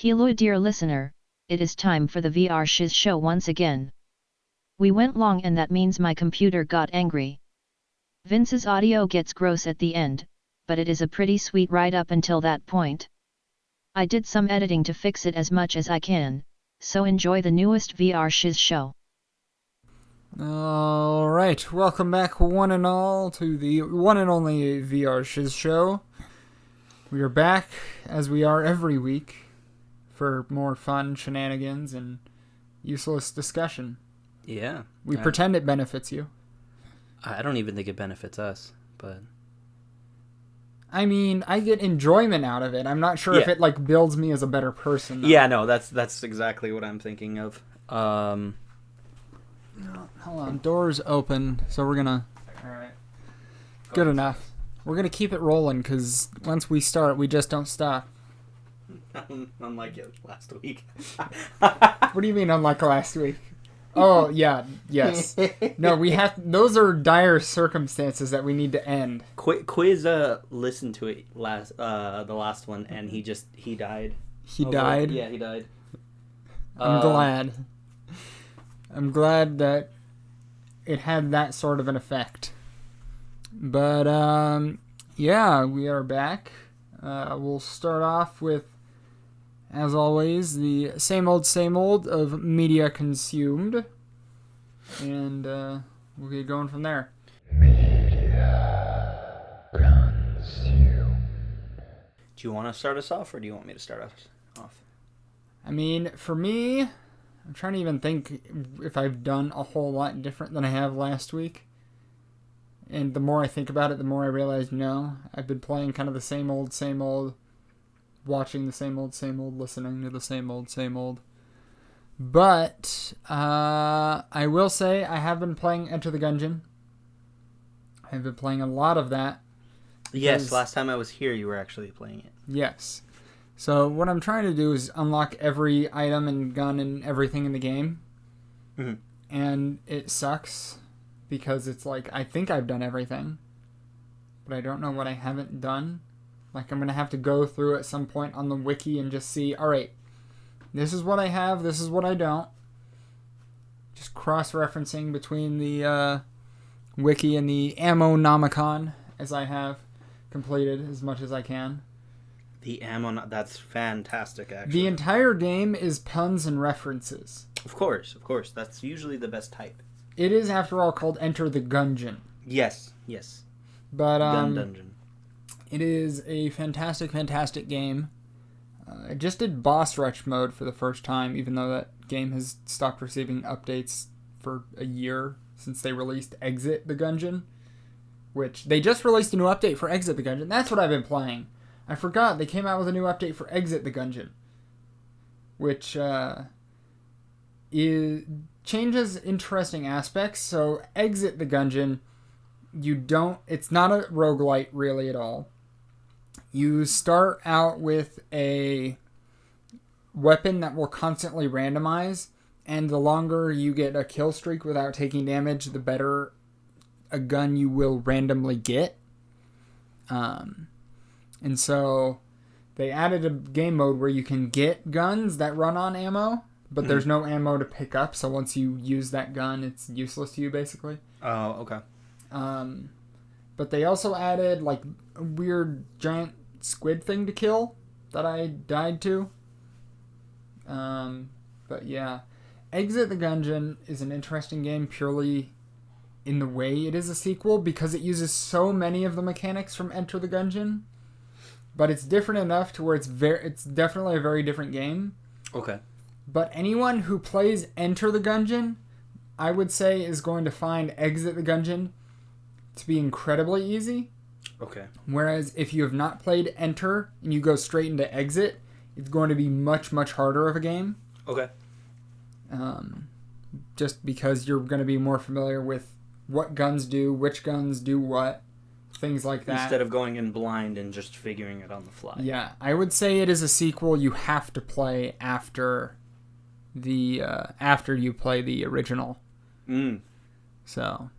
Hello dear listener, it is time for the VR Shiz show once again. We went long and that means my computer got angry. Vince's audio gets gross at the end, but it is a pretty sweet ride up until that point. I did some editing to fix it as much as I can, so enjoy the newest VR Shiz show. Alright, welcome back one and all to the one and only VR Shiz show. We are back, as we are every week, for more fun shenanigans and useless discussion. Yeah. We pretend it benefits you. I don't even think it benefits us, but... I mean, I get enjoyment out of it. I'm not sure if it, builds me as a better person, though. Yeah, no, that's exactly what I'm thinking of. Hold on, door's open, so we're gonna... Alright. Good enough. We're gonna keep it rolling, because once we start, we just don't stop. Unlike it last week. What do you mean, unlike last week? Oh, yeah, yes. No, we have... Those are dire circumstances that we need to end. Quiz listened to it the last one, and he died. He died? Yeah, he died. I'm glad. I'm glad that it had that sort of an effect. But, yeah, we are back. We'll start off with, as always, the same old of media consumed. And we'll get going from there. Media consumed. Do you want to start us off, or do you want me to start us off? I mean, for me, I'm trying to even think if I've done a whole lot different than I have last week. And the more I think about it, the more I realize, no, I've been playing kind of the same old, watching the same old, listening to the same old. But I will say I have been playing Enter the Gungeon. I've been playing a lot of that. Yes, last time I was here, you were actually playing it. Yes. So what I'm trying to do is unlock every item and gun and everything in the game. Mm-hmm. And it sucks. Because it's like, I think I've done everything, but I don't know what I haven't done. Like, I'm going to have to go through at some point on the wiki and just see, alright, this is what I have, this is what I don't. Just cross-referencing between the wiki and the Ammonomicon, as I have completed as much as I can. The Ammo, that's fantastic, actually. The entire game is puns and references. Of course. That's usually the best type. It is, after all, called Enter the Gungeon. Yes. But, Gun Dungeon. It is a fantastic game. I just did boss rush mode for the first time, even though that game has stopped receiving updates for a year since they released Exit the Gungeon. Which, they just released a new update for Exit the Gungeon. That's what I've been playing. I forgot, they came out with a new update for Exit the Gungeon. Which, changes interesting aspects. So Exit the Gungeon, it's not a roguelite really at all. You start out with a weapon that will constantly randomize, and the longer you get a kill streak without taking damage, the better a gun you will randomly get. And so they added a game mode where you can get guns that run on ammo, but there's no ammo to pick up, so once you use that gun, it's useless to you, basically. Oh, okay. But they also added, a weird giant squid thing to kill that I died to. But yeah. Exit the Gungeon is an interesting game purely in the way it is a sequel, because it uses so many of the mechanics from Enter the Gungeon. But it's different enough to where it's definitely a very different game. Okay. But anyone who plays Enter the Gungeon, I would say, is going to find Exit the Gungeon to be incredibly easy. Okay. Whereas if you have not played Enter and you go straight into Exit, it's going to be much, much harder of a game. Okay. Just because you're going to be more familiar with what guns do, which guns do what, things like that. Instead of going in blind and just figuring it on the fly. Yeah, I would say it is a sequel you have to play after you play the original. So,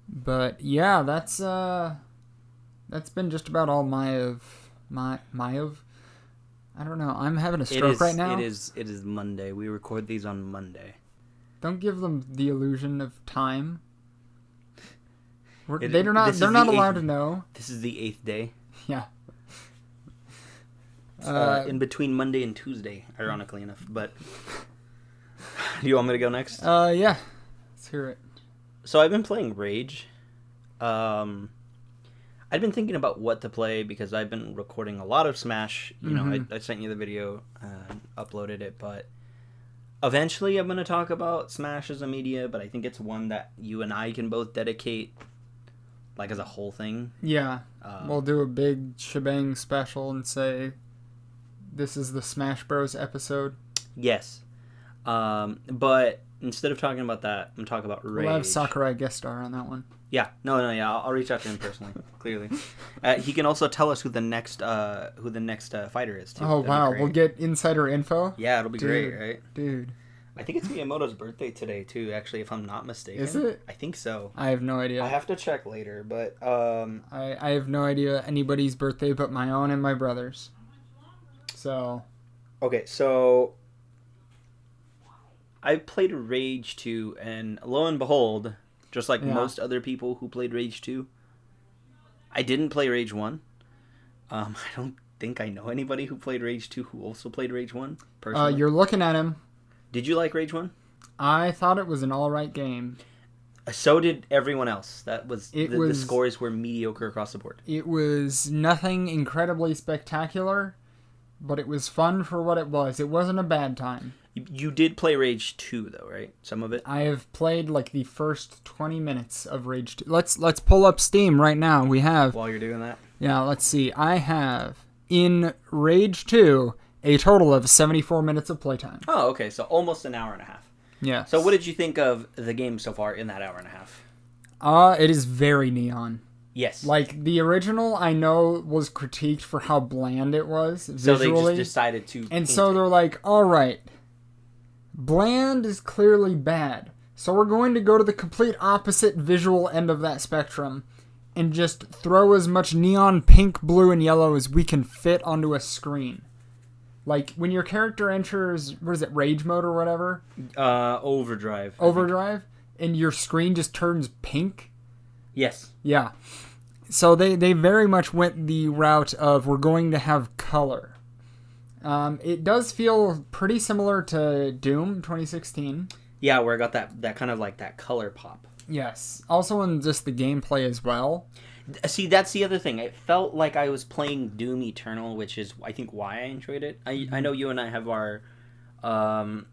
but yeah, that's been just about all I don't know. I'm having a stroke right now. It is Monday. We record these on Monday. Don't give them the illusion of time. They're They're not allowed to know. This is the 8th day. Yeah. In between Monday and Tuesday, ironically enough. But do you want me to go next? Yeah. Let's hear it. So I've been playing Rage. I've been thinking about what to play because I've been recording a lot of Smash. You know, I sent you the video and uploaded it, but eventually I'm going to talk about Smash as a media, but I think it's one that you and I can both dedicate, like, as a whole thing. Yeah. We'll do a big shebang special and say, this is the Smash Bros. Episode. Yes. But instead of talking about that, I'm talking about Rage. We'll have Sakurai guest star on that one. Yeah. No, yeah. I'll reach out to him personally, clearly. He can also tell us who the next fighter is, too. Oh, wow. We'll get insider info? Yeah, it'll be great, right? Dude. I think it's Miyamoto's birthday today, too, actually, if I'm not mistaken. Is it? I think so. I have no idea. I have to check later, but... I have no idea anybody's birthday but my own and my brother's. So... Okay, so... I played Rage 2, and lo and behold, just like most other people who played Rage 2, I didn't play Rage 1. I don't think I know anybody who played Rage 2 who also played Rage 1, personally. You're looking at him. Did you like Rage 1? I thought it was an alright game. So did everyone else. That was the scores were mediocre across the board. It was nothing incredibly spectacular, but it was fun for what it was. It wasn't a bad time. You did play Rage 2, though, right? Some of it? I have played, like, the first 20 minutes of Rage 2. Let's pull up Steam right now. We have... While you're doing that? Yeah, let's see. I have, in Rage 2, a total of 74 minutes of playtime. Oh, okay. So almost an hour and a half. Yeah. So what did you think of the game so far in that hour and a half? It is very neon. Yes. Like, the original, I know, was critiqued for how bland it was visually. So they just decided to And so they're like, all right, bland is clearly bad. So we're going to go to the complete opposite visual end of that spectrum and just throw as much neon pink, blue, and yellow as we can fit onto a screen. Like, when your character enters, what is it, rage mode or whatever? Overdrive. Overdrive? And your screen just turns pink? Yes. Yeah. So they very much went the route of we're going to have color. It does feel pretty similar to Doom 2016. Yeah, where I got that kind of like that color pop. Yes. Also in just the gameplay as well. See, that's the other thing. It felt like I was playing Doom Eternal, which is, I think, why I enjoyed it. I know you and I have our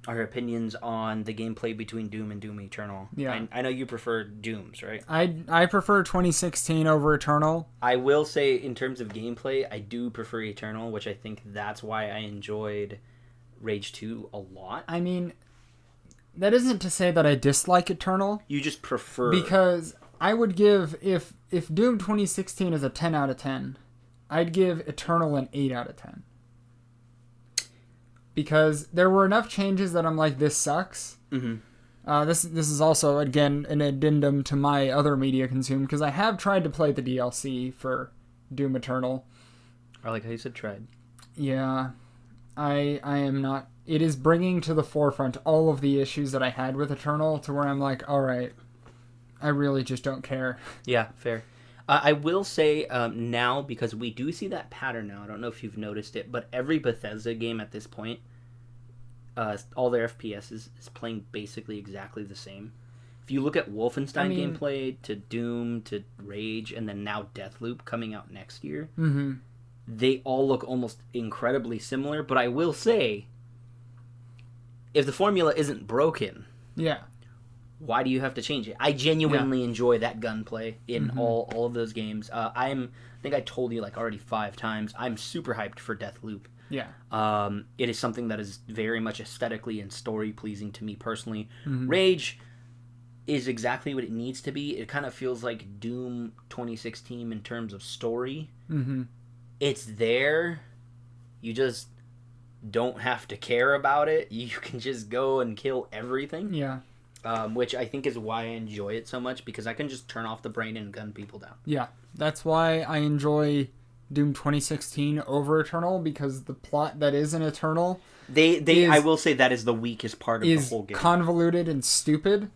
opinions on the gameplay between Doom and Doom Eternal. Yeah. I know you prefer Dooms, right? I prefer 2016 over Eternal. I will say, in terms of gameplay, I do prefer Eternal, which I think that's why I enjoyed Rage 2 a lot. I mean, that isn't to say that I dislike Eternal. You just prefer... Because I would give, if Doom 2016 is a 10 out of 10, I'd give Eternal an 8 out of 10. Because there were enough changes that I'm like, this sucks. Mm-hmm. This is also, again, an addendum to my other media consumed, because I have tried to play the DLC for Doom Eternal. I like how you said tried. Yeah. I am not... It is bringing to the forefront all of the issues that I had with Eternal to where I'm like, alright, I really just don't care. Yeah, fair. I will say now, because we do see that pattern now, I don't know if you've noticed it, but every Bethesda game at this point, all their FPS is playing basically exactly the same. If you look at Wolfenstein gameplay, to Doom, to Rage, and then now Deathloop coming out next year, they all look almost incredibly similar, but I will say, if the formula isn't broken... Yeah. Why do you have to change it? I genuinely enjoy that gunplay in all of those games. I think I told you like already 5 times. I'm super hyped for Deathloop. Yeah. It is something that is very much aesthetically and story pleasing to me personally. Rage is exactly what it needs to be. It kind of feels like Doom 2016 in terms of story. It's there. You just don't have to care about it. You can just go and kill everything. Yeah. Which I think is why I enjoy it so much, because I can just turn off the brain and gun people down. Yeah, that's why I enjoy Doom 2016 over Eternal because the plot that is in Eternal I will say that is the weakest part of the whole game. Convoluted and stupid,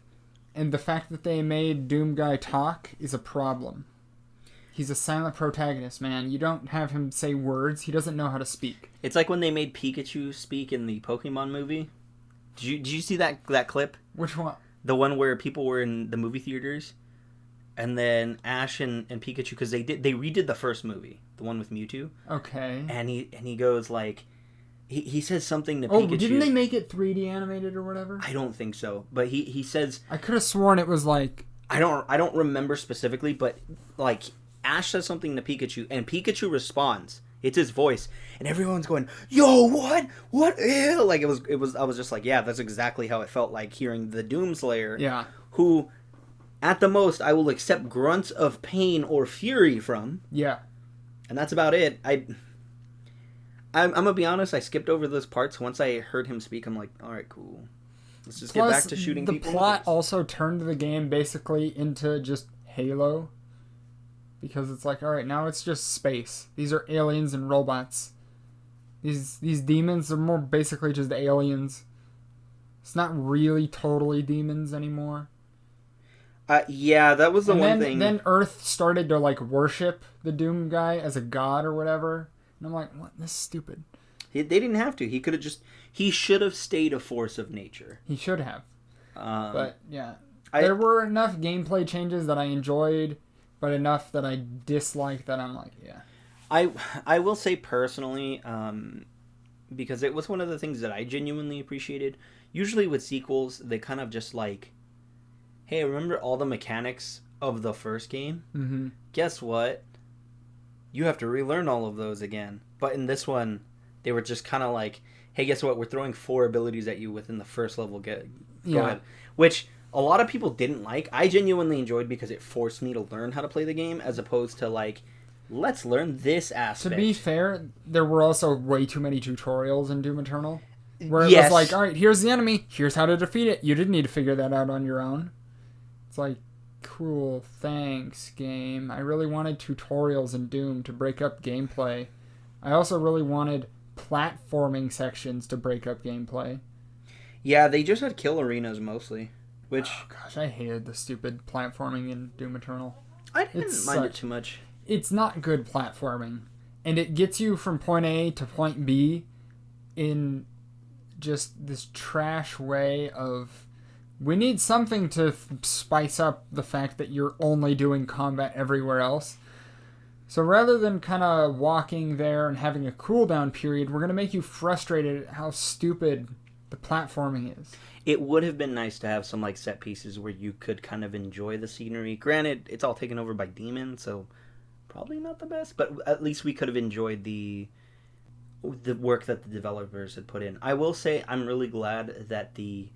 and the fact that they made Doom guy talk is a problem. He's a silent protagonist, man. You don't have him say words. He doesn't know how to speak. It's like when they made Pikachu speak in the Pokemon movie. Did you see that clip? Which one? The one where people were in the movie theaters, and then Ash and Pikachu, because they redid the first movie, the one with Mewtwo. Okay. And he goes like, he says something to Pikachu. Oh, didn't they make it 3D animated or whatever? I don't think so, but he says. I could have sworn it was like. I don't remember specifically, but like Ash says something to Pikachu, and Pikachu responds. It's his voice, and everyone's going, "Yo, what? What? Ew!" Like it was. I was just like, yeah, that's exactly how it felt like hearing the Doomslayer. Yeah. Who, at the most, I will accept grunts of pain or fury from. Yeah. And that's about it. I'm gonna be honest. I skipped over those parts. Once I heard him speak, I'm like, all right, cool. Let's just get back to shooting people. The plot also turned the game basically into just Halo. Because it's like, all right, now it's just space. These are aliens and robots. These demons are more basically just aliens. It's not really totally demons anymore. Yeah, that was the one thing. Then Earth started to like worship the Doom guy as a god or whatever. And I'm like, what? This is stupid. They didn't have to. He could have just. He should have stayed a force of nature. He should have. But yeah, there were enough gameplay changes that I enjoyed. But enough that I dislike that I'm like, yeah. I will say personally, because it was one of the things that I genuinely appreciated. Usually with sequels, they kind of just like, hey, remember all the mechanics of the first game? Mm-hmm. Guess what? You have to relearn all of those again. But in this one, they were just kind of like, hey, guess what? We're throwing 4 abilities at you within the first level. Go ahead. Which a lot of people didn't like. I genuinely enjoyed because it forced me to learn how to play the game as opposed to like, let's learn this aspect. To be fair, there were also way too many tutorials in Doom Eternal. Where it Yes. was like, all right, here's the enemy. Here's how to defeat it. You didn't need to figure that out on your own. It's like, cool, thanks, game. I really wanted tutorials in Doom to break up gameplay. I also really wanted platforming sections to break up gameplay. Yeah, they just had kill arenas mostly. Which, oh gosh, I hated the stupid platforming in Doom Eternal. I didn't mind it too much. It's not good platforming. And it gets you from point A to point B in just this trash way of, we need something to spice up the fact that you're only doing combat everywhere else. So rather than kind of walking there and having a cooldown period, we're going to make you frustrated at how stupid the platforming is. It would have been nice to have some like set pieces where you could kind of enjoy the scenery. Granted, it's all taken over by demons, so probably not the best, but at least we could have enjoyed the work that the developers had put in. I will say I'm really glad that the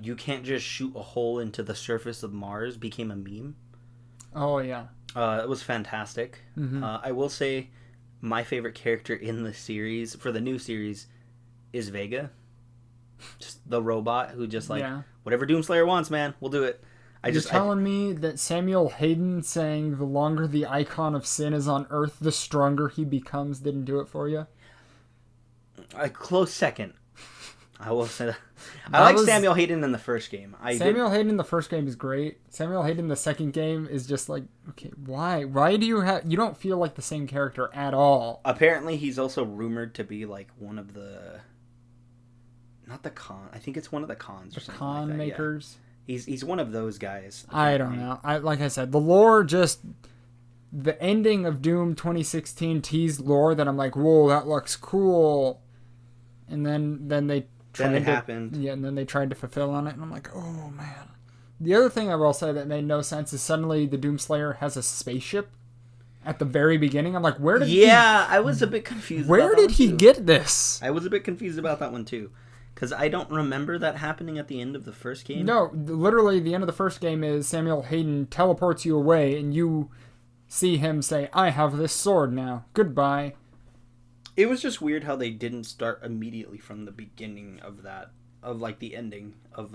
you can't just shoot a hole into the surface of Mars became a meme. Oh, yeah. It was fantastic. Mm-hmm. I will say my favorite character in the series, for the new series, is Vega. Just the robot who just like, whatever Doomslayer wants, man, we'll do it. You're telling me that Samuel Hayden saying the longer the icon of sin is on Earth, the stronger he becomes didn't do it for you? A close second. I will say that. I like Samuel Hayden in the first game. Samuel Hayden in the first game is great. Samuel Hayden in the second game is just like, okay, why? Why do you have... You don't feel like the same character at all. Apparently, he's also rumored to be like one of the... Not the con. I think it's one of the cons or something con like that. makers. Yeah. He's one of those guys. I don't know. Like I said, the lore just... The ending of Doom 2016 teased lore that I'm like, whoa, that looks cool. And then they... Then it happened. Yeah, and then they tried to fulfill on it, and I'm like, oh, man. The other thing I will say that made no sense is suddenly the Doomslayer has a spaceship at the very beginning. I'm like, where did I was a bit confused Where did he get this? I was a bit confused about that one, too. Because I don't remember that happening at the end of the first game. No, literally, the end of the first game is Samuel Hayden teleports you away, and you see him say, I have this sword now. Goodbye. It was just weird how they didn't start immediately from the beginning of that, of like the ending of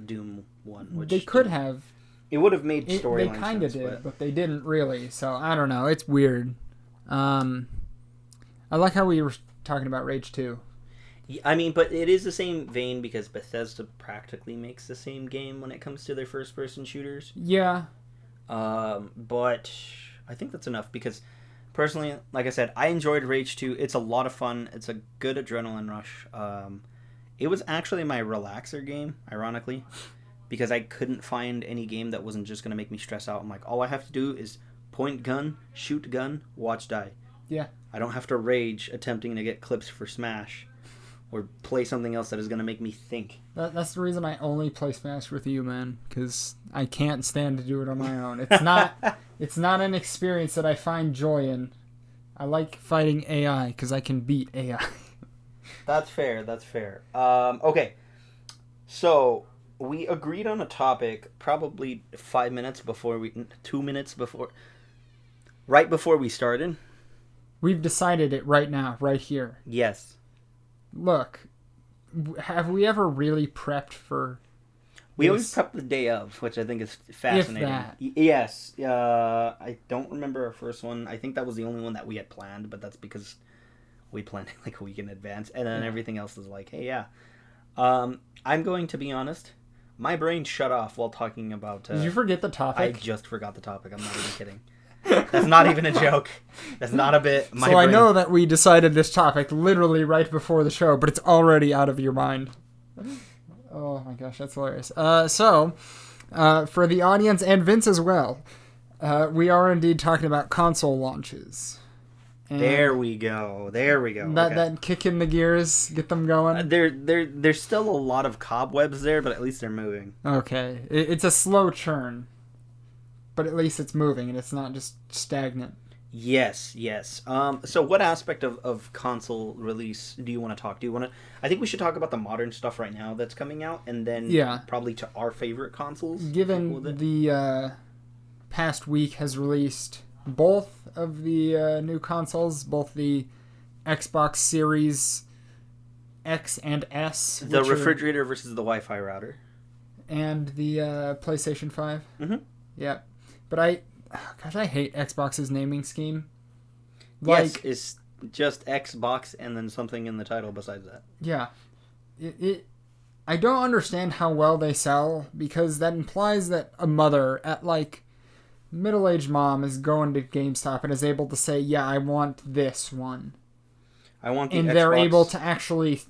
Doom 1. Which they could have. It would have made storyline sense. They kind of did, but they didn't really. So, I don't know. It's weird. I like how we were talking about Rage 2. I mean, but it is the same vein because Bethesda practically makes the same game when it comes to their first-person shooters. Yeah. But I think that's enough because, personally, like I said, I enjoyed Rage 2. It's a lot of fun. It's a good adrenaline rush. It was actually my relaxer game, ironically, because I couldn't find any game that wasn't just going to make me stress out. I'm like, all I have to do is point gun, shoot gun, watch die. Yeah. I don't have to rage attempting to get clips for Smash. Or play something else that is going to make me think. That's the reason I only play Smash with you, man. Because I can't stand to do it on my own. It's not an experience that I find joy in. I like fighting AI because I can beat AI. That's fair. Okay. So, we agreed on a topic probably 2 minutes before... Right before we started. We've decided it right now, right here. Yes. Look, have we ever really prepped for We always prep the day of, which I think is fascinating. If that. Yes. I don't remember our first one. I think that was the only one that we had planned, but that's because we planned it like a week in advance. And then everything else is like, hey, yeah. I'm going to be honest. My brain shut off while talking about... Did you forget the topic? I just forgot the topic. I'm not even kidding. That's not even a joke. That's not a bit. I know that we decided this topic literally right before the show, but it's already out of your mind. Oh my gosh, that's hilarious. For the audience and Vince as well, we are indeed talking about console launches. And there we go. That kick in the gears, get them going. There's still a lot of cobwebs there, but at least they're moving. Okay, it's a slow churn. But at least it's moving and it's not just stagnant. Yes. So what aspect of console release do you want to talk? I think we should talk about the modern stuff right now that's coming out, and then probably to our favorite consoles. Given the past week has released both of the new consoles, both the Xbox Series X and S. The refrigerator versus the Wi-Fi router. And the PlayStation 5. Mm-hmm. Yeah. But I hate Xbox's naming scheme. Yes, it's just Xbox and then something in the title besides that. Yeah. I don't understand how well they sell, because that implies that a mother at, middle-aged mom is going to GameStop and is able to say, yeah, I want this one. I want the and Xbox. They're able to actually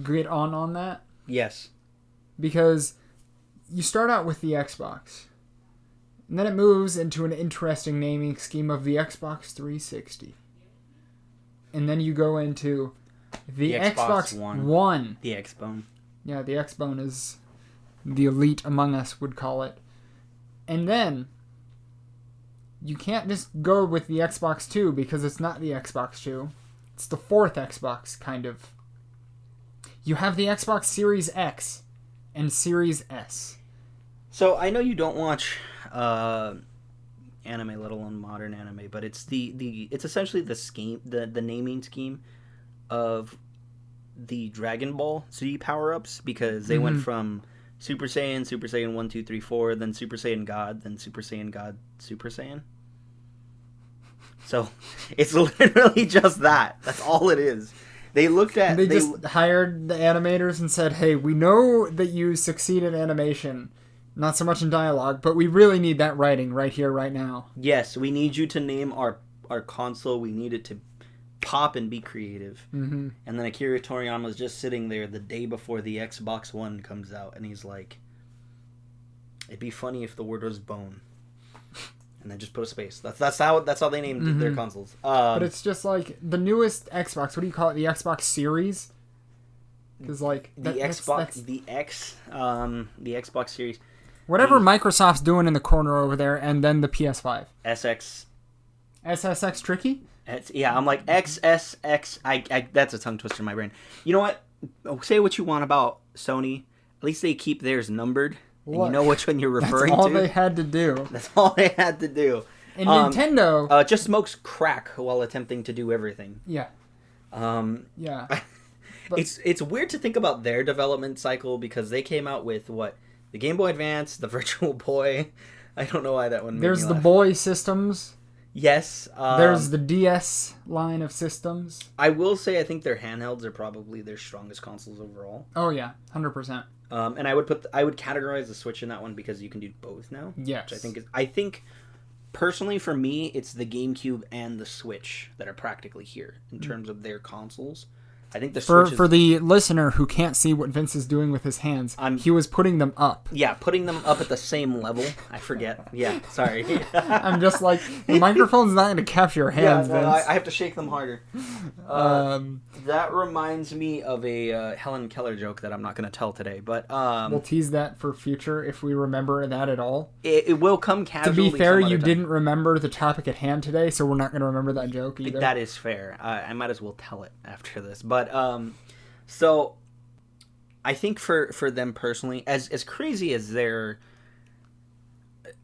get on that. Yes. Because you start out with the Xbox. And then it moves into an interesting naming scheme of the Xbox 360. And then you go into the Xbox One. The Xbone. Yeah, the Xbone is the elite among us would call it. And then you can't just go with the Xbox 2 because it's not the Xbox 2. It's the fourth Xbox, kind of. You have the Xbox Series X and Series S. So I know you don't watch anime, let alone modern anime, but it's it's essentially the scheme, the naming scheme of the Dragon Ball Z power-ups, because they went from Super Saiyan 1, 2, 3, 4, then Super Saiyan God, then Super Saiyan God, Super Saiyan. So it's literally just that. That's all it is. They just hired the animators and said, hey, we know that you succeed in animation, not so much in dialogue, but we really need that writing right here, right now. Yes, we need you to name our console. We need it to pop and be creative. Mm-hmm. And then Akira Toriyama's just sitting there the day before the Xbox One comes out, and he's like, it'd be funny if the word was bone. And then just put a space. That's how they named their consoles. But it's just like the newest Xbox. What do you call it? The Xbox Series? Because the Xbox Series. Whatever Microsoft's doing in the corner over there, and then the PS5. SSX tricky? I'm like XSX. That's a tongue twister in my brain. You know what? Say what you want about Sony. At least they keep theirs numbered. And you know which one you're referring to. That's all they had to do. That's all they had to do. And Nintendo... just smokes crack while attempting to do everything. Yeah. Yeah. It's weird to think about their development cycle, because they came out with, the Game Boy Advance, the Virtual Boy. I don't know why that one made There's me the laugh. Boy systems. Yes. There's the DS line of systems. I will say I think their handhelds are probably their strongest consoles overall. Oh yeah, 100%. And I would categorize the Switch in that one because you can do both now. Yes. Which I think personally for me it's the GameCube and the Switch that are practically here in terms of their consoles. I think the Switch for the listener who can't see what Vince is doing with his hands, he was putting them up. Yeah, putting them up at the same level. I forget. Yeah, sorry. I'm just like, the microphone's not going to capture your hands, Vince. Vince. I have to shake them harder. That reminds me of a Helen Keller joke that I'm not going to tell today, but we'll tease that for future if we remember that at all. It will come casually. To be fair, you didn't remember the topic at hand today, so we're not going to remember that joke either. That is fair. I might as well tell it after this, but so I think for them personally, as crazy as their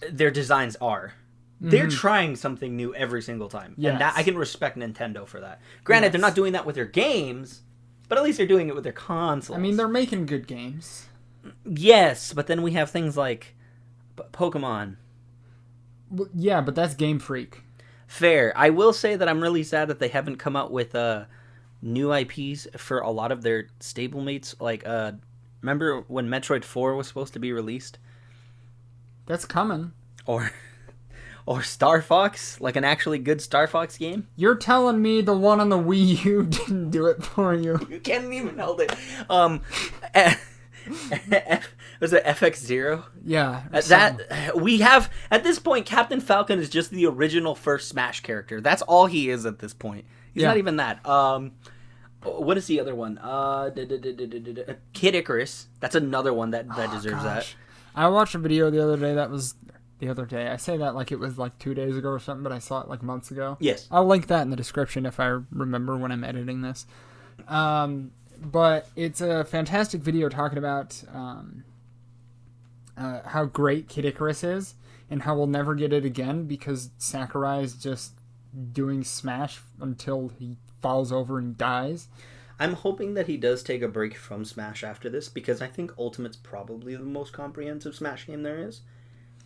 designs are, they're trying something new every single time. Yes. And that, I can respect Nintendo for that. Granted, they're not doing that with their games, but at least they're doing it with their consoles. I mean, they're making good games. Yes, but then we have things like Pokemon. Well, yeah, but that's Game Freak. Fair. I will say that I'm really sad that they haven't come out with new IPs for a lot of their stablemates. Like, remember when Metroid 4 was supposed to be released? That's coming. Or Star Fox, like an actually good Star Fox game. You're telling me the one on the Wii U didn't do it for you? You can't even hold it. Was it FX0? Yeah. That we have at this point. Captain Falcon is just the original first Smash character. That's all he is at this point. He's not even that. What is the other one? Kid Icarus. That's another one that deserves that. I watched a video the other day that was the other day. I say that like it was like 2 days ago or something, but I saw it like months ago. Yes. I'll link that in the description if I remember when I'm editing this. But it's a fantastic video talking about how great Kid Icarus is and how we'll never get it again because Sakurai is just doing Smash until he falls over and dies. I'm hoping that he does take a break from Smash after this because I think Ultimate's probably the most comprehensive Smash game there is.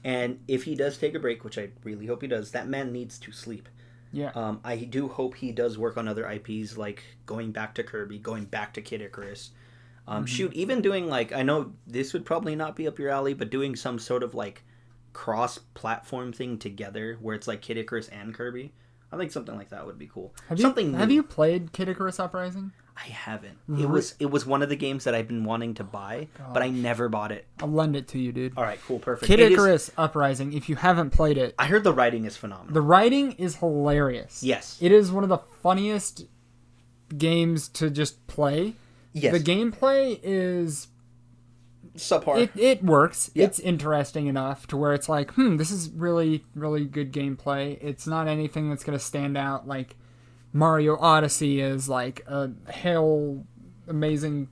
And if he does take a break, which I really hope he does, that man needs to sleep. Yeah. I do hope he does work on other IPs, like going back to Kirby, going back to Kid Icarus. Shoot, even doing like, I know this would probably not be up your alley, but doing some sort of like cross-platform thing together where it's like Kid Icarus and Kirby. I think something like that would be cool. Have you played Kid Icarus Uprising? I haven't. It was one of the games that I've been wanting to buy, but I never bought it. I'll lend it to you, dude. All right, cool, perfect. Kid Icarus Uprising, if you haven't played it. I heard the writing is phenomenal. The writing is hilarious. Yes. It is one of the funniest games to just play. Yes. The gameplay is subpar. It works. Yeah. It's interesting enough to where it's like, this is really, really good gameplay. It's not anything that's going to stand out like Mario Odyssey is like a hell amazing,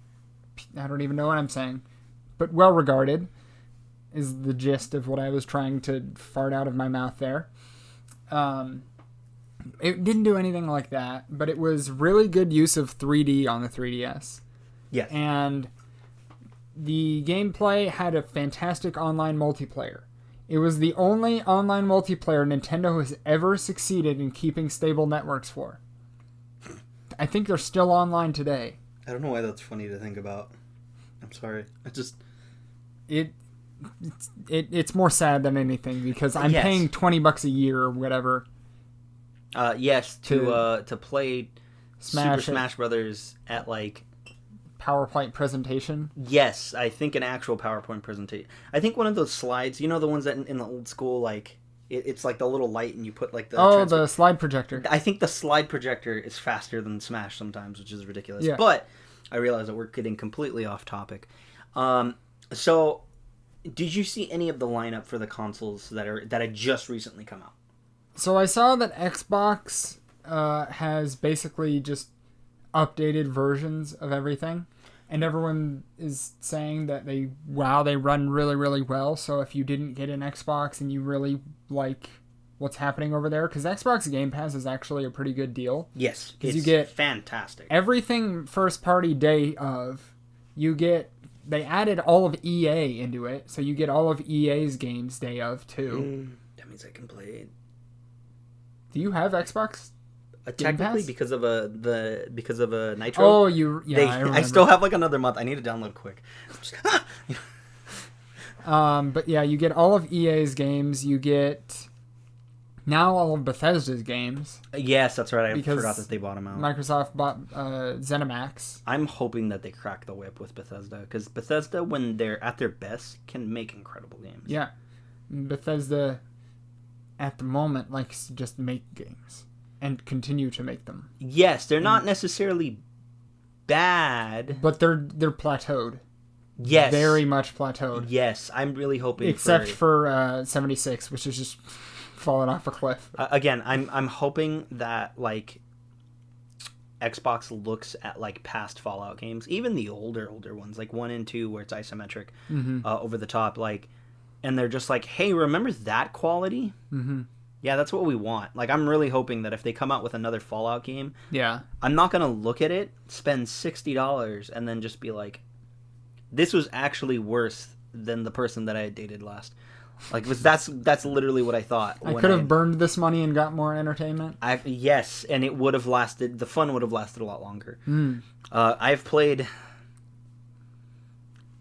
I don't even know what I'm saying, but well regarded is the gist of what I was trying to fart out of my mouth there. It didn't do anything like that, but it was really good use of 3D on the 3DS. Yes. And the gameplay had a fantastic online multiplayer. It was the only online multiplayer Nintendo has ever succeeded in keeping stable networks for. I think they're still online today. I don't know why that's funny to think about. I'm sorry. It's more sad than anything because I'm paying $20 a year or whatever. Yes, to play Super Smash Brothers at like PowerPoint presentation. Yes, I think an actual PowerPoint presentation. I think one of those slides, you know, the ones that in the old school like. It's like the little light and you put like the... the slide projector. I think the slide projector is faster than Smash sometimes, which is ridiculous. Yeah. But I realize that we're getting completely off topic. So, did you see any of the lineup for the consoles that had just recently come out? So I saw that Xbox has basically just updated versions of everything. And everyone is saying that they run really, really well. So if you didn't get an Xbox and you really like what's happening over there, because Xbox Game Pass is actually a pretty good deal. Yes, because you get fantastic. Everything first party day of. They added all of EA into it, so you get all of EA's games day of too. That means I can play Do you have Xbox? Technically, Pass? because of a Nitro. Oh, I remember. I still have like another month. I need to download quick. But yeah, you get all of EA's games. You get now all of Bethesda's games. Yes, that's right. I Because forgot that they bought them out. Microsoft bought ZeniMax. I'm hoping that they crack the whip with Bethesda, because Bethesda, when they're at their best, can make incredible games. Yeah, Bethesda at the moment likes to just make games and continue to make them. Yes, they're not necessarily bad, but they're plateaued. Yes, very much plateaued. Yes, I'm really hoping. Except for 76, which is just falling off a cliff. Again, I'm hoping that like Xbox looks at like past Fallout games, even the older ones, like 1 and 2, where it's isometric, over the top, like, and they're just like, hey, remember that quality? Mm-hmm. Yeah, that's what we want. Like, I'm really hoping that if they come out with another Fallout game, yeah, I'm not gonna look at it, spend $60, and then just be like, this was actually worse than the person that I had dated last. Like, that's literally what I thought. I could have burned this money and got more entertainment. Yes, and it would have lasted. The fun would have lasted a lot longer. I've played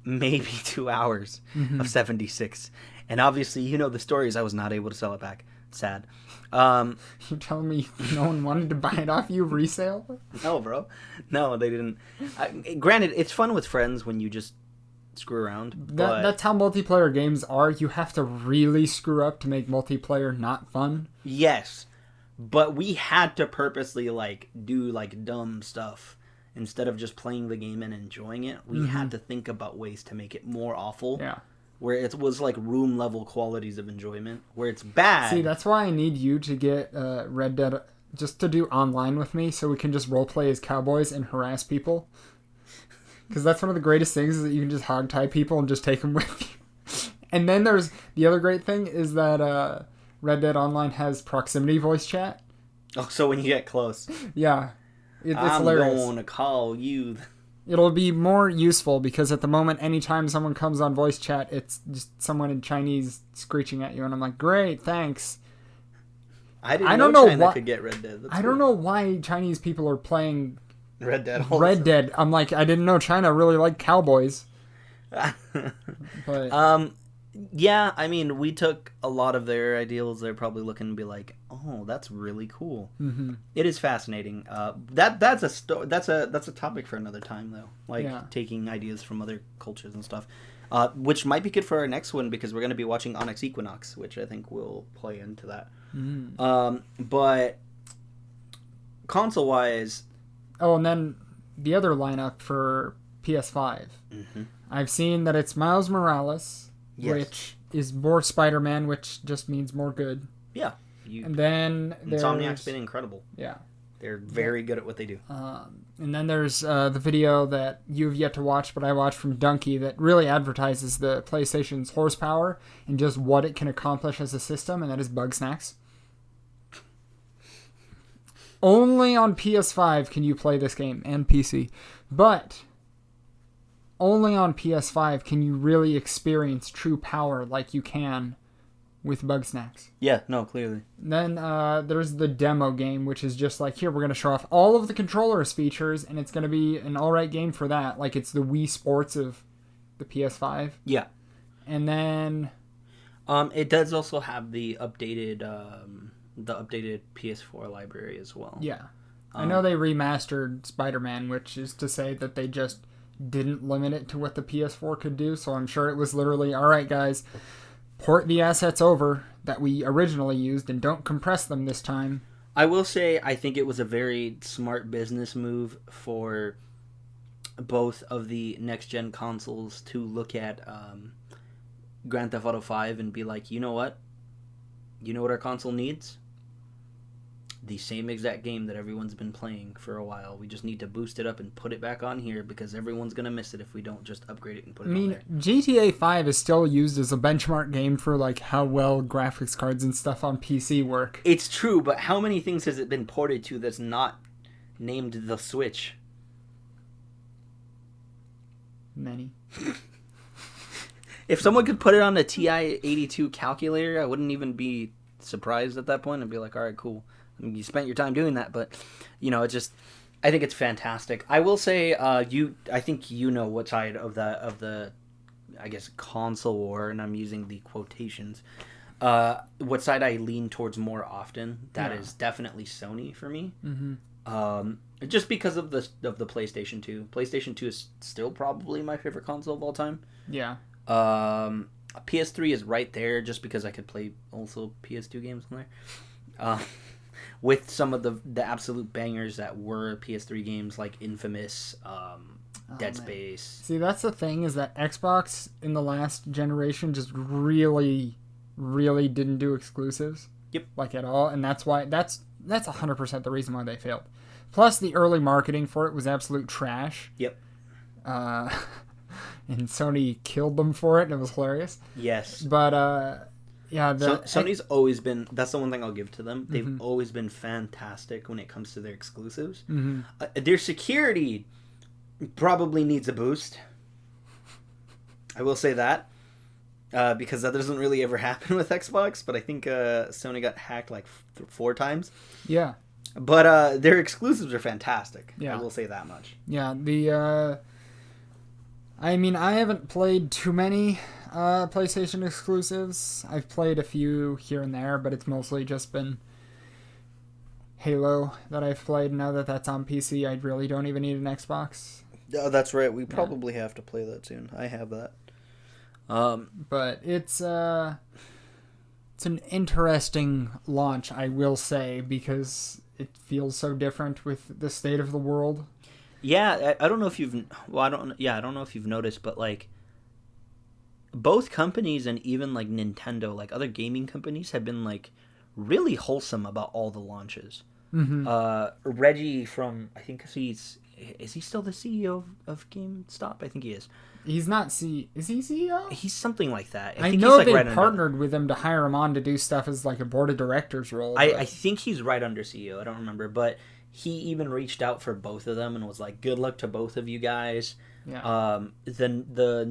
maybe 2 hours of 76, and obviously, you know the stories. I was not able to sell it back. Sad. You're telling me no one wanted to buy it off you resale? No, bro. No, they didn't. Granted, it's fun with friends when you just screw around. But that's how multiplayer games are. You have to really screw up to make multiplayer not fun. Yes, but we had to purposely like do like dumb stuff instead of just playing the game and enjoying it. We had to think about ways to make it more awful. Yeah. Where it was like room level qualities of enjoyment. Where it's bad. See, that's why I need you to get Red Dead just to do online with me, so we can just roleplay as cowboys and harass people. Because that's one of the greatest things, is that you can just hogtie people and just take them with you. And then there's the other great thing is that Red Dead Online has proximity voice chat. Oh, so when you get close. Yeah. It's I'm hilarious. going to call you. It'll be more useful because at the moment, anytime someone comes on voice chat, it's just someone in Chinese screeching at you. And I'm like, great, thanks. I don't know China could get Red Dead. I don't know why Chinese people are playing Red Dead. Dead. I'm like, I didn't know China really liked cowboys. But yeah, I mean, we took a lot of their ideals. They're probably looking to be like, oh, that's really cool. Mm-hmm. It is fascinating. That's a topic for another time, though. Like taking ideas from other cultures and stuff, which might be good for our next one, because we're going to be watching Onyx Equinox, which I think will play into that. Mm. But console wise. Oh, and then the other lineup for PS5. Mm-hmm. I've seen that it's Miles Morales, which is more Spider-Man, which just means more good. Yeah. And then Insomniac's been incredible. Yeah. They're very good at what they do. And then there's the video that you've yet to watch, but I watched from Dunkey, that really advertises the PlayStation's horsepower and just what it can accomplish as a system, and that is Bugsnax. Only on PS5 can you play this game, and PC. But only on PS5 can you really experience true power like you can with Bugsnax. Yeah, no, clearly. Then there's the demo game, which is just like, here, we're going to show off all of the controllers features, and it's going to be an alright game for that. Like, it's the Wii Sports of the PS5. Yeah. And then it does also have the updated PS4 library as well. Yeah. I know they remastered Spider-Man, which is to say that they just didn't limit it to what the PS4 could do, so I'm sure it was literally, alright guys, port the assets over that we originally used and don't compress them this time. I will say, I think it was a very smart business move for both of the next-gen consoles to look at Grand Theft Auto 5 and be like, you know what? You know what our console needs? The same exact game that everyone's been playing for a while. We just need to boost it up and put it back on here, because everyone's going to miss it if we don't just upgrade it and put it on there. GTA 5 is still used as a benchmark game for like how well graphics cards and stuff on PC work. It's true, but how many things has it been ported to that's not named the Switch? Many. If someone could put it on a TI-82 calculator, I wouldn't even be surprised at that point and be like, all right, cool. I mean, you spent your time doing that, but it just, I think it's fantastic. I will say, I think you know what side of the I guess console war, and I'm using the quotations. What side I lean towards more often? That is definitely Sony for me. Mm-hmm. Just because of the PlayStation 2. PlayStation 2 is still probably my favorite console of all time. Yeah. PS3 is right there, just because I could play also PS2 games on there. With some of the absolute bangers that were PS3 games, like Infamous, Dead Space. See, that's the thing, is that Xbox in the last generation just really, really didn't do exclusives. Yep. Like, at all, and that's why, that's 100% the reason why they failed. Plus, the early marketing for it was absolute trash. Yep. And Sony killed them for it, and it was hilarious. Yes. But, yeah. Sony's always been, that's the one thing I'll give to them. They've always been fantastic when it comes to their exclusives. Mm-hmm. Their security probably needs a boost. I will say that. Because that doesn't really ever happen with Xbox, but I think Sony got hacked like 4 times. Yeah. But their exclusives are fantastic. Yeah. I will say that much. Yeah, I mean, I haven't played too many PlayStation exclusives. I've played a few here and there, but it's mostly just been Halo that I've played. Now that that's on PC, I really don't even need an Xbox. Oh, that's right. We probably have to play that soon. I have that. But it's an interesting launch, I will say, because it feels so different with the state of the world. Yeah, I don't know if you've... Well, I don't know if you've noticed, but, like, both companies and even, like, Nintendo, like, other gaming companies have been, like, really wholesome about all the launches. Mm-hmm. Reggie from... I think he's... Is he still the CEO of GameStop? I think he is. He's not Is he CEO? He's something like that. I know they partnered with him to hire him on to do stuff as, like, a board of directors role. I think he's right under CEO. I don't remember, but... He even reached out for both of them and was like, "Good luck to both of you guys." Yeah. The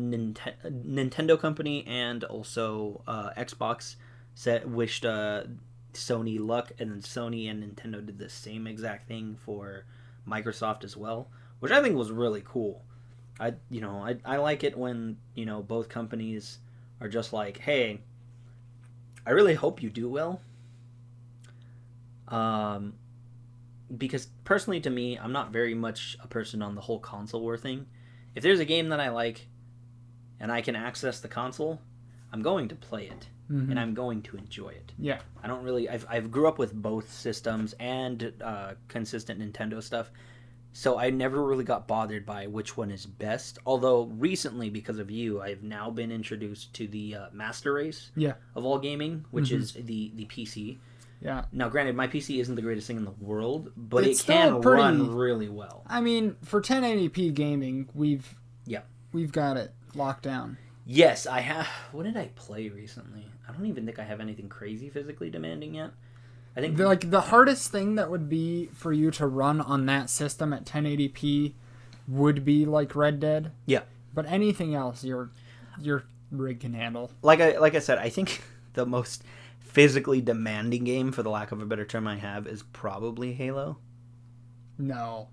Nintendo company and also Xbox wished Sony luck, and then Sony and Nintendo did the same exact thing for Microsoft as well, which I think was really cool. I like it when both companies are just like, "Hey, I really hope you do well." Because personally, to me, I'm not very much a person on the whole console war thing. If there's a game that I like and I can access the console, I'm going to play it. Mm-hmm. And I'm going to enjoy it. Yeah. I don't really... I've grew up with both systems and consistent Nintendo stuff, so I never really got bothered by which one is best. Although, recently, because of you, I've now been introduced to the Master Race of all gaming, which is the PC. Yeah. Now, granted, my PC isn't the greatest thing in the world, but it can run really well. I mean, for 1080p gaming, we've got it locked down. Yes, I have. What did I play recently? I don't even think I have anything crazy physically demanding yet. I think the hardest thing that would be for you to run on that system at 1080p would be like Red Dead. Yeah. But anything else, your rig can handle. Like I said, I think the most physically demanding game, for the lack of a better term, I have is probably Halo. No.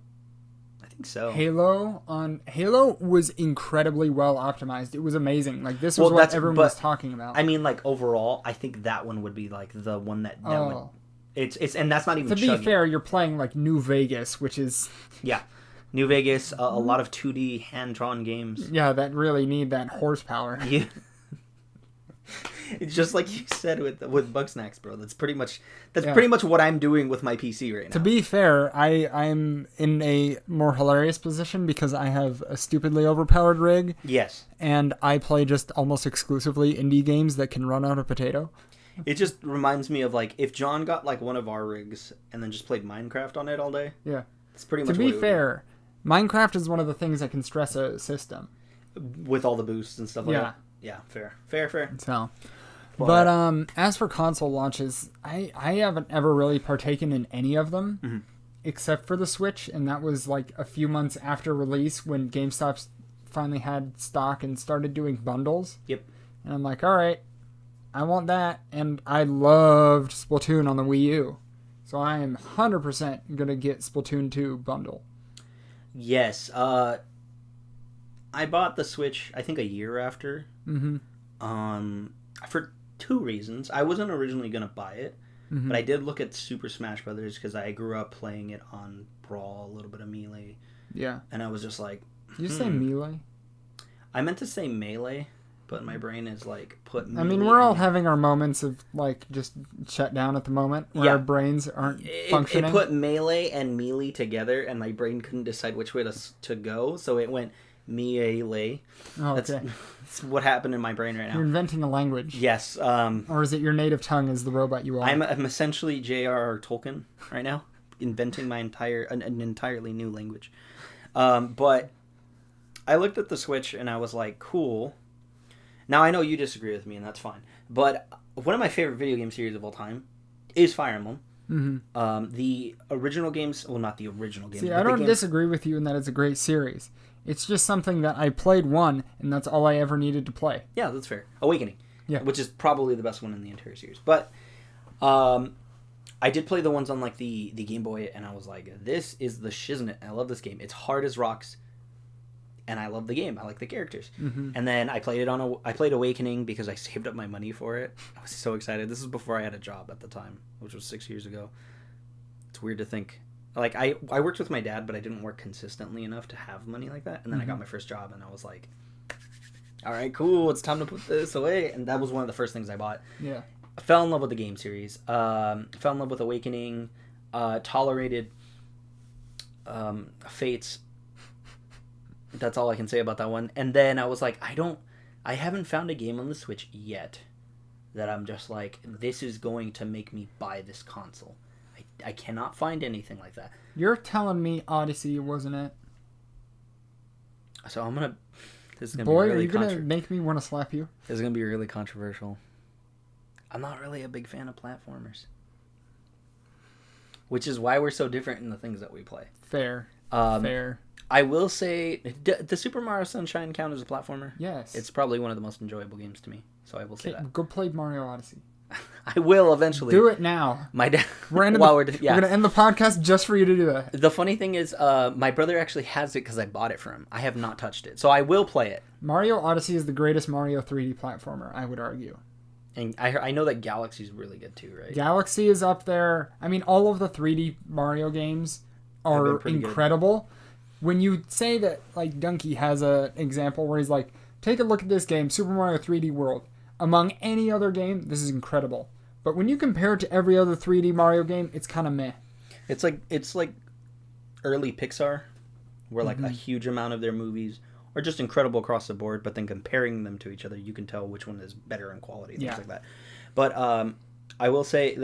I think so. Halo was incredibly well optimized. It was amazing. Like, this was what everyone was talking about. I mean, like, overall, I think that one would be like the one that would... It's and that's not even... To be fair, you're playing like New Vegas, which is... Yeah. New Vegas, a lot of 2D hand-drawn games. Yeah, that really need that horsepower. Yeah. It's just like you said with Bugsnax, bro. That's pretty much what I'm doing with my PC right now. To be fair, I'm in a more hilarious position because I have a stupidly overpowered rig. Yes. And I play just almost exclusively indie games that can run out a potato. It just reminds me of, like, if John got, like, one of our rigs and then just played Minecraft on it all day. Yeah. It's pretty much To be fair, Minecraft is one of the things that can stress a system. With all the boosts and stuff like that. Yeah, fair. So, but as for console launches, I haven't ever really partaken in any of them, except for the Switch, and that was like a few months after release when GameStop finally had stock and started doing bundles. Yep. And I'm like, all right, I want that, and I loved Splatoon on the Wii U. So I am 100% going to get Splatoon 2 bundle. Yes. I bought the Switch, I think, a year after. For 2 reasons. I wasn't originally going to buy it, but I did look at Super Smash Brothers because I grew up playing it on Brawl, a little bit of Melee. Yeah. And I was just like... Did you say Melee? I meant to say Melee, but my brain is like, put Melee... I mean, we're all having our moments of, like, just shut down at the moment where our brains aren't functioning. It put Melee and Melee together, and my brain couldn't decide which way to go, so it went Melee. Oh, okay. That's what happened in my brain right now. You're inventing a language. Yes. Or is it your native tongue as the robot you are? I'm essentially J.R.R. Tolkien right now, inventing an entirely new language. But I looked at the Switch, and I was like, cool. Now, I know you disagree with me, and that's fine. But one of my favorite video game series of all time is Fire Emblem. The original games... Well, not the original games. See, I don't disagree with you in that it's a great series. It's just something that I played one, and that's all I ever needed to play. Yeah, that's fair. Awakening. Yeah. Which is probably the best one in the entire series. But I did play the ones on like the Game Boy, and I was like, this is the shiznit. I love this game. It's hard as rocks. And I love the game. I like the characters. And then I played I played Awakening because I saved up my money for it. I was so excited. This was before I had a job at the time, which was 6 years ago. It's weird to think. Like, I worked with my dad, but I didn't work consistently enough to have money like that. And then I got my first job, and I was like, all right, cool. It's time to put this away. And that was one of the first things I bought. Yeah. I fell in love with the game series. Fell in love with Awakening. Tolerated Fates. That's all I can say about that one. And then I was like, I haven't found a game on the Switch yet that I'm just like, this is going to make me buy this console. I cannot find anything like that. You're telling me Odyssey wasn't it? So this is going to be Boy, really are you going to make me want to slap you? This is going to be really controversial. I'm not really a big fan of platformers. Which is why we're so different in the things that we play. Fair. Fair. I will say, does Super Mario Sunshine count as a platformer? Yes. It's probably one of the most enjoyable games to me, so I will say that. Go play Mario Odyssey. I will eventually. Do it now. My dad. We're going to end the podcast just for you to do that. The funny thing is, my brother actually has it because I bought it for him. I have not touched it, so I will play it. Mario Odyssey is the greatest Mario 3D platformer, I would argue. And I know that Galaxy's really good too, right? Galaxy is up there. I mean, all of the 3D Mario games are incredible. Good. When you say that, like, Donkey has an example where he's like, take a look at this game, Super Mario 3D World. Among any other game, this is incredible. But when you compare it to every other 3D Mario game, it's kind of meh. It's like early Pixar, where like a huge amount of their movies are just incredible across the board, but then comparing them to each other, you can tell which one is better in quality, things like that. But I will say,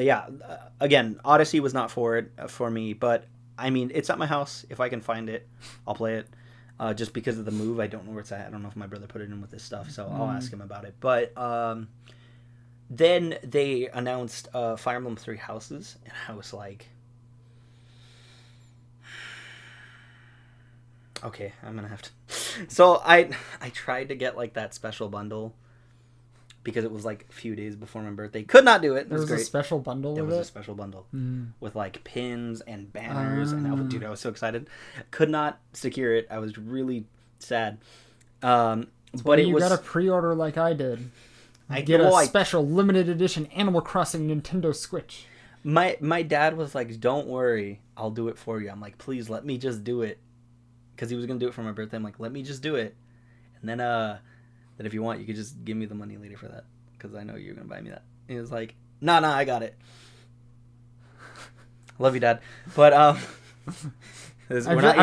again, Odyssey was not for me, but I mean, it's at my house. If I can find it, I'll play it. Just because of the move, I don't know where it's at. I don't know if my brother put it in with his stuff, so I'll ask him about it. But then they announced Fire Emblem 3 Houses, and I was like, okay, I'm gonna have to. So I tried to get like that special bundle because it was like a few days before my birthday. Could not do it. There was a special bundle. There was a special bundle with like pins and banners, and I was so excited. Could not secure it. I was really sad. But you got to pre-order like I did. Get a special limited edition Animal Crossing Nintendo Switch. My dad was like, "Don't worry, I'll do it for you." I'm like, "Please let me just do it," because he was gonna do it for my birthday. I'm like, "Let me just do it," and then that if you want, you could just give me the money later for that, because I know you're going to buy me that. And he was like, nah, I got it. Love you, Dad. But, I'm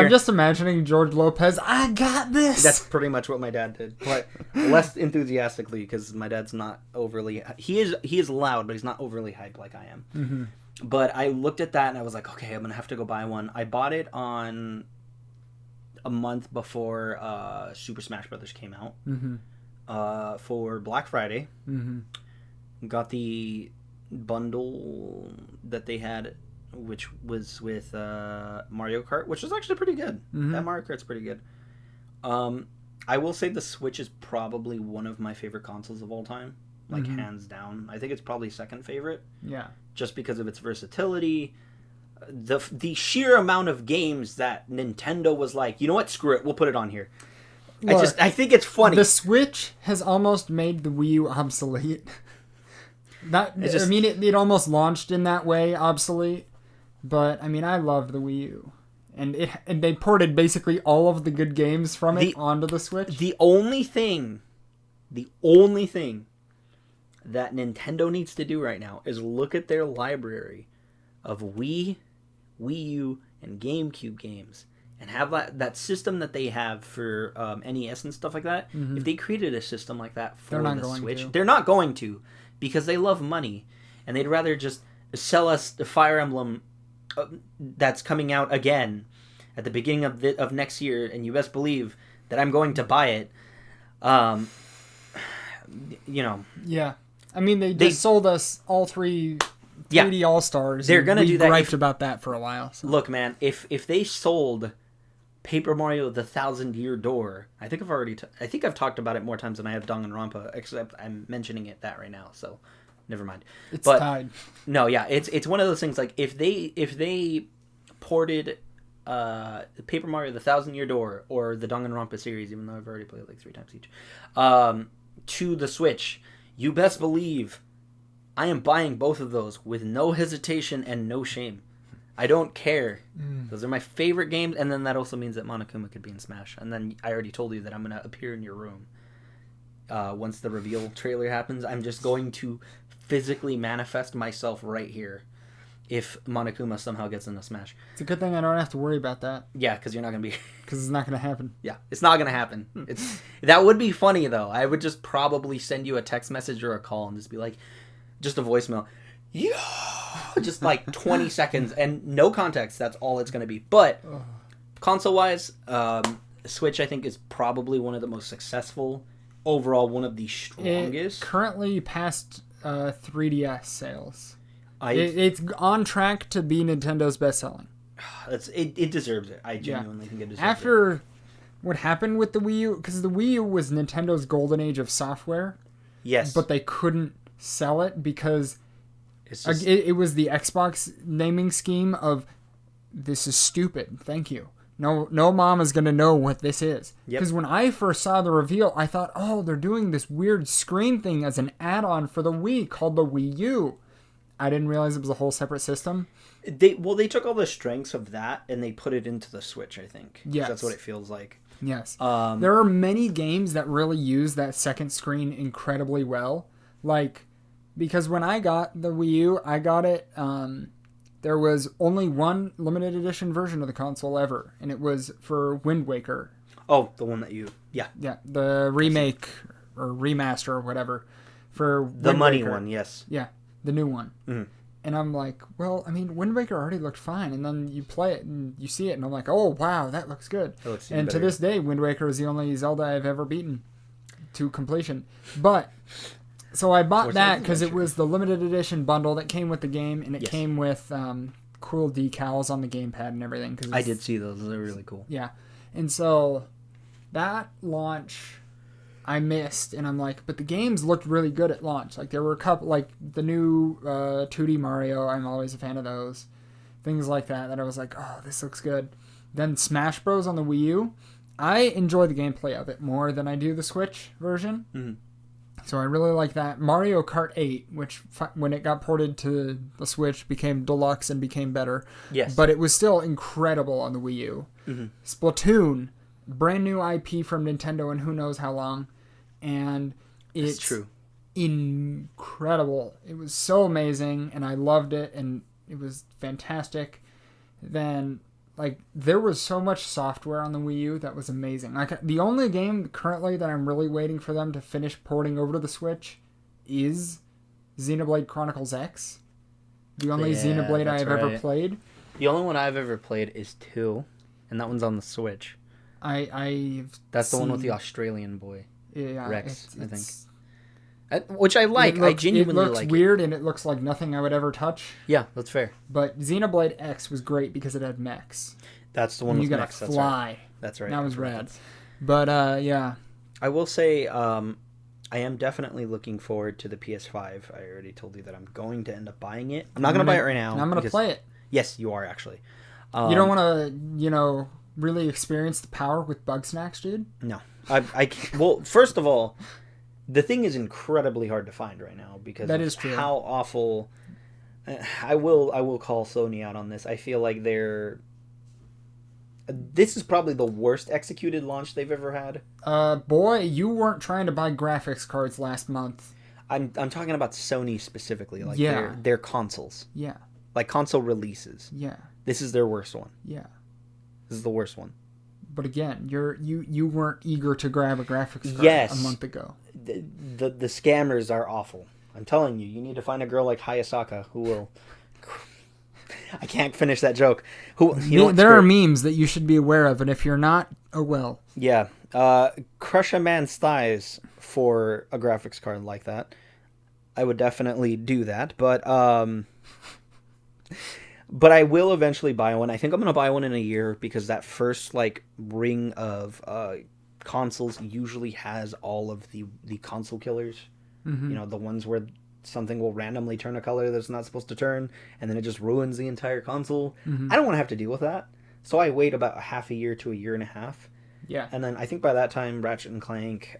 just imagining George Lopez, I got this! That's pretty much what my dad did. But less enthusiastically, because my dad's not overly... He is loud, but he's not overly hyped like I am. Mm-hmm. But I looked at that, and I was like, okay, I'm going to have to go buy one. I bought it on a month before Super Smash Brothers came out. Mm-hmm. For Black Friday. Mm-hmm. Got the bundle that they had, which was with Mario Kart, which was actually pretty good. Mm-hmm. That Mario Kart's pretty good. I will say the Switch is probably one of my favorite consoles of all time. like hands down. I think it's probably second favorite. Yeah. Just because of its versatility, the sheer amount of games that Nintendo was like, you know what, screw it, we'll put it on here. Look, I think it's funny. The Switch has almost made the Wii U obsolete. It almost launched in that way obsolete. But I mean, I love the Wii U, and they ported basically all of the good games from it onto the Switch. The only thing that Nintendo needs to do right now is look at their library of Wii U, and GameCube games, and have that system that they have for NES and stuff like that. If they created a system like that for the Switch, they're not going to, because they love money, and they'd rather just sell us the Fire Emblem that's coming out again at the beginning of next year, and you best believe that I'm going to buy it. Yeah. I mean, they sold us all three 3D All-Stars. They're going to do that. We griped about that for a while. So. Look, man, if they sold Paper Mario The Thousand-Year Door, I think I've talked about it more times than I have Danganronpa, except I'm mentioning that right now, so never mind. It's tied. No, yeah, it's one of those things, like, if they ported Paper Mario The Thousand-Year Door, or the Danganronpa series, even though I've already played it like 3 times each, to the Switch, you best believe I am buying both of those with no hesitation and no shame. I don't care. Those are my favorite games, and then that also means that Monokuma could be in Smash. And then I already told you that I'm going to appear in your room. Once the reveal trailer happens, I'm just going to physically manifest myself right here if Monokuma somehow gets into Smash. It's a good thing I don't have to worry about that. Yeah, because you're not going to be... Because it's not going to happen. Yeah, it's not going to happen. That would be funny, though. I would just probably send you a text message or a call and just be like, just a voicemail. Yeah! Just like 20 seconds and no context. That's all it's going to be. But console-wise, Switch, I think, is probably one of the most successful. Overall, one of the strongest. It currently passed 3DS sales. It's on track to be Nintendo's best-selling. It deserves it. I genuinely think it deserves it. After what happened with the Wii U, because the Wii U was Nintendo's golden age of software. Yes. But they couldn't sell it because it was the Xbox naming scheme of, this is stupid, thank you. No mom is going to know what this is. Because when I first saw the reveal, I thought, oh, they're doing this weird screen thing as an add-on for the Wii called the Wii U. I didn't realize it was a whole separate system. They took all the strengths of that and they put it into the Switch, I think. Yes. That's what it feels like. Yes. There are many games that really use that second screen incredibly well. Like, because when I got the Wii U, I got it, there was only one limited edition version of the console ever, and it was for Wind Waker. Oh, the one that you... Yeah. Yeah, the remake or remaster or whatever for the Wind money Waker. one, yes. Yeah, the new one. Mm-hmm. And I'm like, well, I mean, Wind Waker already looked fine, and then you play it and you see it, and I'm like, oh, wow, that looks good. And to this day, Wind Waker is the only Zelda I've ever beaten to completion. But... So I bought that because it was the limited edition bundle that came with the game, and it came with cool decals on the gamepad and everything. I did see those. They're really cool. Yeah. And so that launch I missed, and I'm like, but the games looked really good at launch. Like, there were a couple, like the new 2D Mario, I'm always a fan of those. Things like that I was like, oh, this looks good. Then Smash Bros. On the Wii U, I enjoy the gameplay of it more than I do the Switch version. Mm-hmm. So I really like that. Mario Kart 8, which when it got ported to the Switch became deluxe and became better. Yes. But it was still incredible on the Wii U. Mm-hmm. Splatoon, brand new IP from Nintendo and who knows how long. And it's true. Incredible. It was so amazing and I loved it and it was fantastic. Then... Like, there was so much software on the Wii U that was amazing. Like, the only game currently that I'm really waiting for them to finish porting over to the Switch is Xenoblade Chronicles X. The only Xenoblade I've ever played. The only one I've ever played is 2, and that one's on the Switch. That's the one with the Australian boy. Yeah, Rex, I think. Which I like. I genuinely like it. It looks weird, and it looks like nothing I would ever touch. Yeah, that's fair. But Xenoblade X was great because it had mechs. That's the one with mechs. You gotta fly. That's right. That was rad. But, yeah. I will say, I am definitely looking forward to the PS5. I already told you that I'm going to end up buying it. I'm not going to buy it right now. And I'm going to play it. Yes, you are actually. You don't want to, really experience the power with bug snacks, dude? No. Well, first of all, the thing is incredibly hard to find right now because that is true. How awful. I will call Sony out on this. I feel like this is probably the worst executed launch they've ever had. Boy, you weren't trying to buy graphics cards last month. I'm talking about Sony specifically, like Yeah. their consoles. Yeah. Like console releases. Yeah. This is their worst one. Yeah. This is the worst one. But again, you weren't eager to grab a graphics card a month ago. The scammers are awful. I'm telling you, you need to find a girl like Hayasaka who will. I can't finish that joke. There are memes that you should be aware of, and if you're not, oh well. Yeah, crush a man's thighs for a graphics card like that. I would definitely do that, but I will eventually buy one. I think I'm gonna buy one in a year because that first ring of consoles usually has all of the console killers. Mm-hmm. The ones where something will randomly turn a color that's not supposed to turn, and then it just ruins the entire console. Mm-hmm. I don't want to have to deal with that, so I wait about a half a year to a year and a half. Yeah. And then I think by that time, Ratchet and Clank,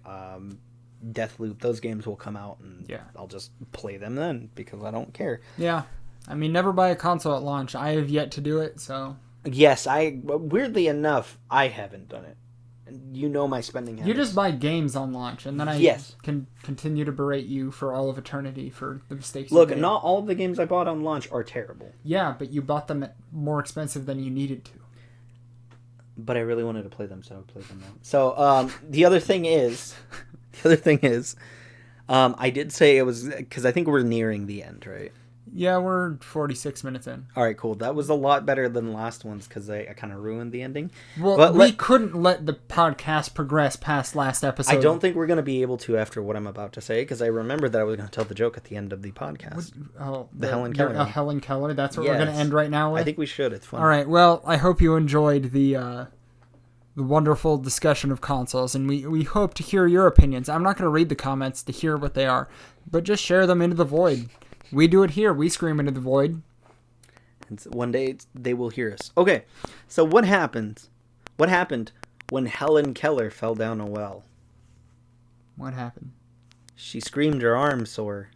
Deathloop, those games will come out, and I'll just play them then because I don't care. Yeah. I mean, never buy a console at launch. I have yet to do it, so. Yes, weirdly enough, I haven't done it. You know my spending habits. You just buy games on launch, and then I can continue to berate you for all of eternity for the mistakes you made. Look, not all of the games I bought on launch are terrible. Yeah, but you bought them at more expensive than you needed to. But I really wanted to play them, so I played them now. So, the other thing is, I did say it was, because I think we're nearing the end, right? Yeah, we're 46 minutes in. All right, cool. That was a lot better than the last ones because I kind of ruined the ending. Well, but we couldn't let the podcast progress past last episode. I don't think we're going to be able to after what I'm about to say because I remembered that I was going to tell the joke at the end of the podcast. The Helen Keller. Helen Keller. That's what we're going to end right now with? I think we should. It's fun. All right. Well, I hope you enjoyed the wonderful discussion of consoles, and we hope to hear your opinions. I'm not going to read the comments to hear what they are, but just share them into the void. We do it here. We scream into the void. And one day they will hear us. Okay, so what happened? What happened when Helen Keller fell down a well? What happened? She screamed her arm sore.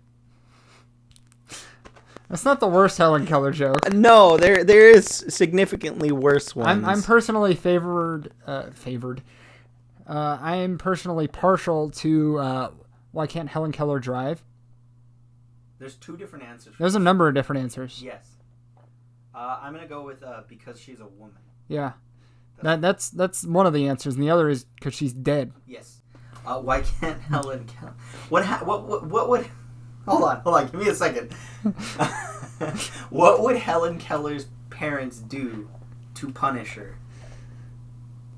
That's not the worst Helen Keller joke. No, there is significantly worse ones. I'm personally favored. I am personally partial to Why Can't Helen Keller Drive? There's two different answers. There's a number of different answers. Yes. I'm gonna go with because she's a woman. Yeah. That's one of the answers, and the other is because she's dead. Yes. Why can't Helen Keller? What would? Hold on. Give me a second. What would Helen Keller's parents do to punish her?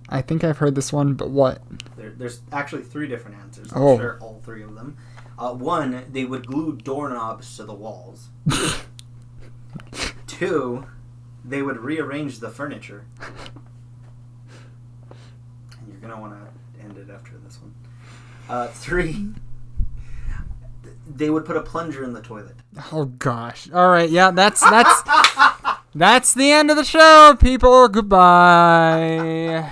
I think I've heard this one, but what? There's actually three different answers. Oh. I'm sure all three of them. One, they would glue doorknobs to the walls. 2, they would rearrange the furniture. And you're going to want to end it after this one. 3, they would put a plunger in the toilet. Oh, gosh. All right, yeah, that's the end of the show, people. Goodbye.